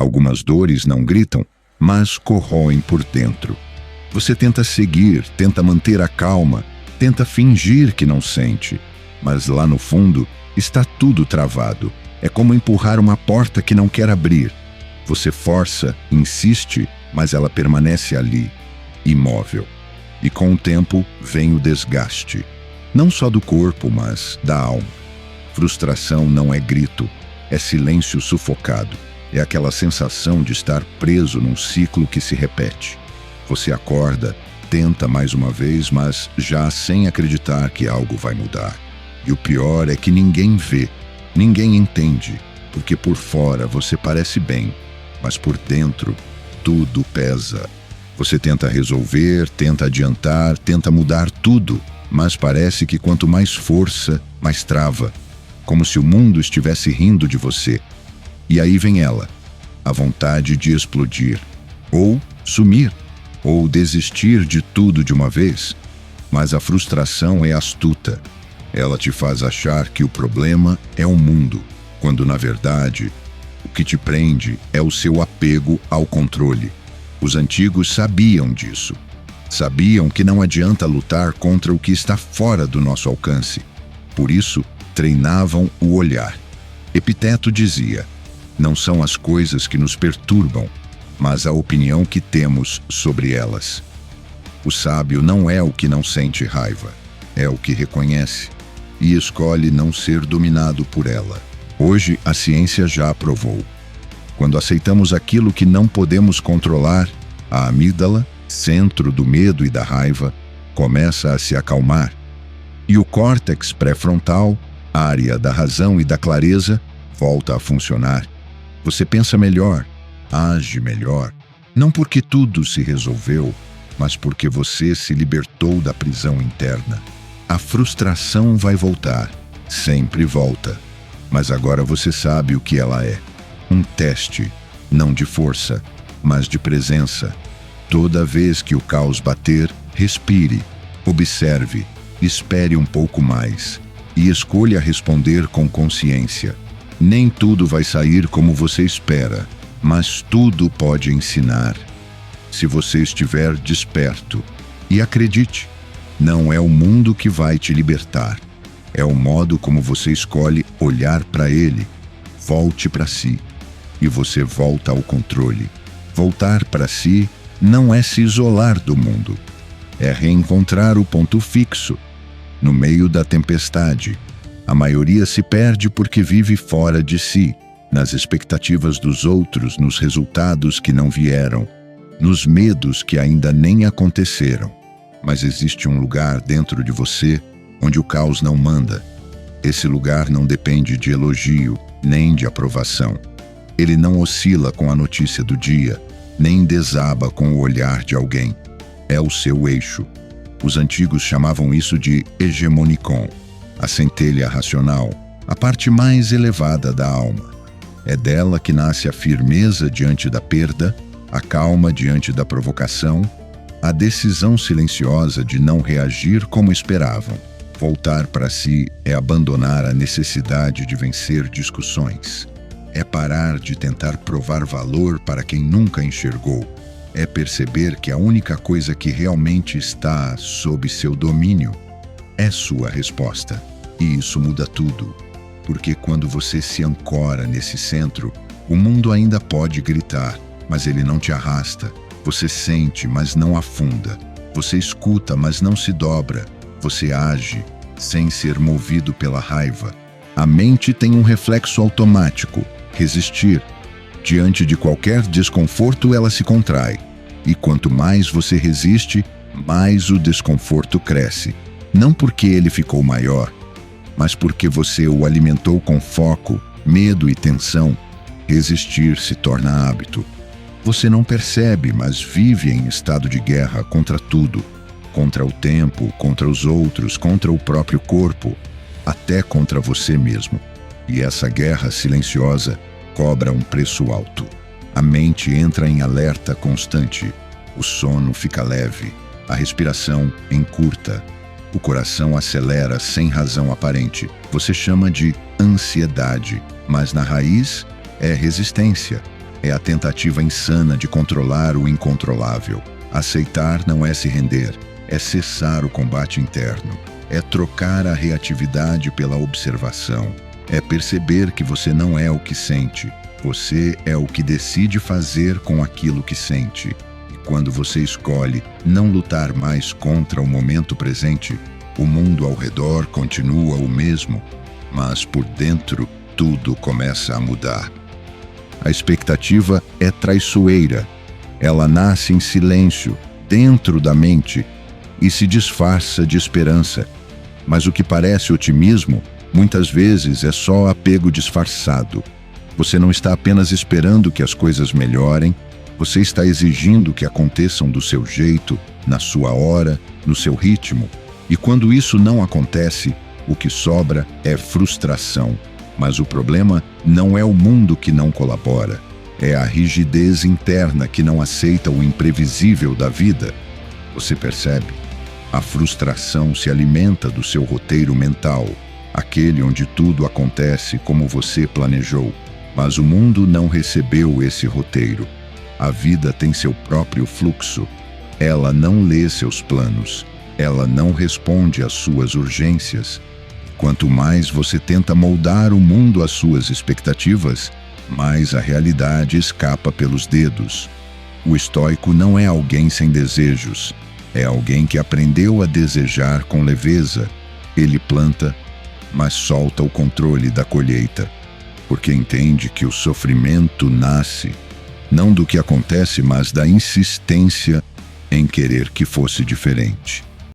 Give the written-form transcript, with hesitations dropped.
Algumas dores não gritam, mas corroem por dentro. Você tenta seguir, tenta manter a calma, tenta fingir que não sente, mas lá no fundo está tudo travado. É como empurrar uma porta que não quer abrir. Você força, insiste, mas ela permanece ali, imóvel. E com o tempo vem o desgaste, não só do corpo, mas da alma. Frustração não é grito, é silêncio sufocado. É aquela sensação de estar preso num ciclo que se repete. Você acorda, tenta mais uma vez, mas já sem acreditar que algo vai mudar. E o pior é que ninguém vê, ninguém entende, porque por fora você parece bem, mas por dentro tudo pesa. Você tenta resolver, tenta adiantar, tenta mudar tudo, mas parece que quanto mais força, mais trava, como se o mundo estivesse rindo de você. E aí vem ela, a vontade de explodir, ou sumir, ou desistir de tudo de uma vez. Mas a frustração é astuta. Ela te faz achar que o problema é o mundo, quando na verdade o que te prende é o seu apego ao controle. Os antigos sabiam disso. Sabiam que não adianta lutar contra o que está fora do nosso alcance. Por isso, treinavam o olhar. Epiteto dizia: não são as coisas que nos perturbam, mas a opinião que temos sobre elas. O sábio não é o que não sente raiva, é o que reconhece e escolhe não ser dominado por ela. Hoje, a ciência já provou. Quando aceitamos aquilo que não podemos controlar, a amígdala, centro do medo e da raiva, começa a se acalmar. E o córtex pré-frontal, área da razão e da clareza, volta a funcionar. Você pensa melhor, age melhor, não porque tudo se resolveu, mas porque você se libertou da prisão interna. A frustração vai voltar, sempre volta, mas agora você sabe o que ela é. Um teste, não de força, mas de presença. Toda vez que o caos bater, respire, observe, espere um pouco mais e escolha responder com consciência. Nem tudo vai sair como você espera, mas tudo pode ensinar. Se você estiver desperto. E acredite, não é o mundo que vai te libertar. É o modo como você escolhe olhar para ele. Volte para si. E você volta ao controle. Voltar para si não é se isolar do mundo. É reencontrar o ponto fixo. No meio da tempestade, a maioria se perde porque vive fora de si, nas expectativas dos outros, nos resultados que não vieram, nos medos que ainda nem aconteceram. Mas existe um lugar dentro de você onde o caos não manda. Esse lugar não depende de elogio, nem de aprovação. Ele não oscila com a notícia do dia, nem desaba com o olhar de alguém. É o seu eixo. Os antigos chamavam isso de hegemonicon, a centelha racional, a parte mais elevada da alma. É dela que nasce a firmeza diante da perda, a calma diante da provocação, a decisão silenciosa de não reagir como esperavam. Voltar para si é abandonar a necessidade de vencer discussões. É parar de tentar provar valor para quem nunca enxergou. É perceber que a única coisa que realmente está sob seu domínio é sua resposta. E isso muda tudo, porque quando você se ancora nesse centro, o mundo ainda pode gritar, mas ele não te arrasta. Você sente, mas não afunda. Você escuta, mas não se dobra. Você age, sem ser movido pela raiva. A mente tem um reflexo automático: resistir. Diante de qualquer desconforto, ela se contrai. E quanto mais você resiste, mais o desconforto cresce. Não porque ele ficou maior, mas porque você o alimentou com foco, medo e tensão. Resistir se torna hábito. Você não percebe, mas vive em estado de guerra contra tudo. Contra o tempo, contra os outros, contra o próprio corpo, até contra você mesmo. E essa guerra silenciosa cobra um preço alto. A mente entra em alerta constante. O sono fica leve, a respiração encurta. O coração acelera sem razão aparente. Você chama de ansiedade, mas na raiz é resistência. É a tentativa insana de controlar o incontrolável. Aceitar não é se render, é cessar o combate interno. É trocar a reatividade pela observação. É perceber que você não é o que sente. Você é o que decide fazer com aquilo que sente. E quando você escolhe não lutar mais contra o momento presente, o mundo ao redor continua o mesmo, mas por dentro tudo começa a mudar. A expectativa é traiçoeira. Ela nasce em silêncio, dentro da mente, e se disfarça de esperança. Mas o que parece otimismo, muitas vezes é só apego disfarçado. Você não está apenas esperando que as coisas melhorem, você está exigindo que aconteçam do seu jeito, na sua hora, no seu ritmo. E quando isso não acontece, o que sobra é frustração. Mas o problema não é o mundo que não colabora, é a rigidez interna que não aceita o imprevisível da vida. Você percebe? A frustração se alimenta do seu roteiro mental, aquele onde tudo acontece como você planejou. Mas o mundo não recebeu esse roteiro. A vida tem seu próprio fluxo. Ela não lê seus planos. Ela não responde às suas urgências. Quanto mais você tenta moldar o mundo às suas expectativas, mais a realidade escapa pelos dedos. O estoico não é alguém sem desejos. É alguém que aprendeu a desejar com leveza. Ele planta, mas solta o controle da colheita, porque entende que o sofrimento nasce, não do que acontece, mas da insistência em querer que fosse diferente.